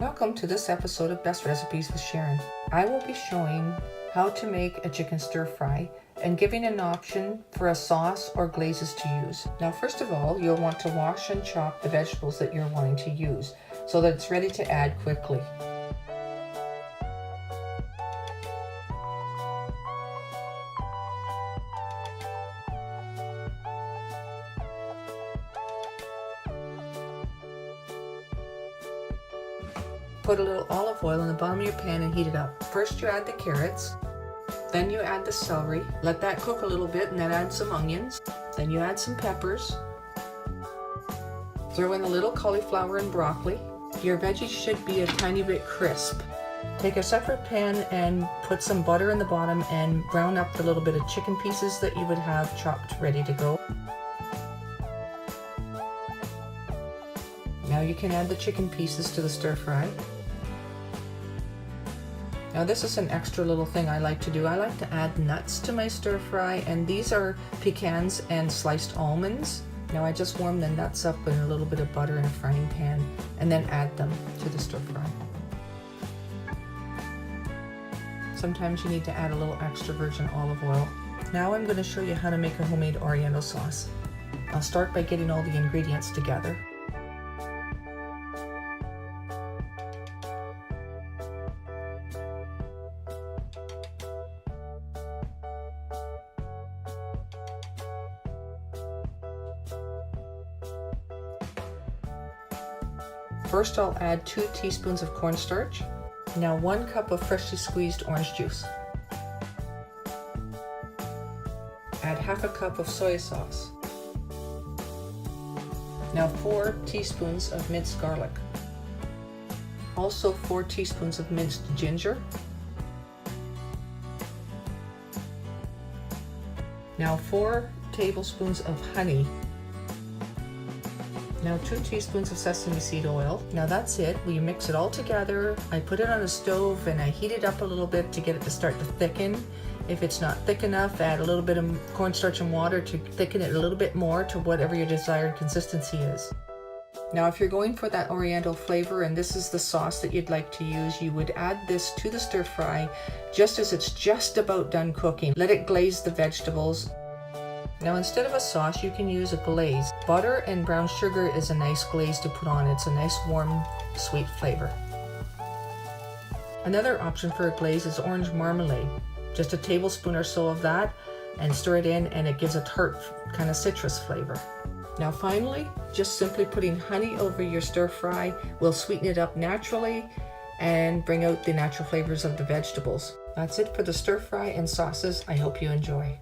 Welcome to this episode of Best Recipes with Sharon. I will be showing how to make a chicken stir fry and giving an option for a sauce or glazes to use. Now, first of all, you'll want to wash and chop the vegetables that you're wanting to use so that it's ready to add quickly. Put a little olive oil in the bottom of your pan and heat it up. First you add the carrots, then you add the celery. Let that cook a little bit and then add some onions. Then you add some peppers. Throw in a little cauliflower and broccoli. Your veggies should be a tiny bit crisp. Take a separate pan and put some butter in the bottom and brown up the little bit of chicken pieces that you would have chopped ready to go. Now you can add the chicken pieces to the stir fry. Now this is an extra little thing I like to do. I like to add nuts to my stir fry, and these are pecans and sliced almonds. Now I just warm the nuts up in a little bit of butter in a frying pan and then add them to the stir fry. Sometimes you need to add a little extra virgin olive oil. Now I'm going to show you how to make a homemade Oriental sauce. I'll start by getting all the ingredients together. First, I'll add 2 teaspoons of cornstarch. Now 1 cup of freshly squeezed orange juice. Add half a cup of soy sauce. Now 4 teaspoons of minced garlic. Also 4 teaspoons of minced ginger. Now 4 tablespoons of honey. Now 2 teaspoons of sesame seed oil. Now that's it. We mix it all together. I put it on a stove and I heat it up a little bit to get it to start to thicken. If it's not thick enough, add a little bit of cornstarch and water to thicken it a little bit more to whatever your desired consistency is. Now if you're going for that Oriental flavor and this is the sauce that you'd like to use, you would add this to the stir fry just as it's just about done cooking. Let it glaze the vegetables. Now instead of a sauce, you can use a glaze. Butter and brown sugar is a nice glaze to put on. It's a nice warm, sweet flavor. Another option for a glaze is orange marmalade. Just a tablespoon or so of that and stir it in, and it gives a tart kind of citrus flavor. Now finally, just simply putting honey over your stir fry will sweeten it up naturally and bring out the natural flavors of the vegetables. That's it for the stir fry and sauces. I hope you enjoy.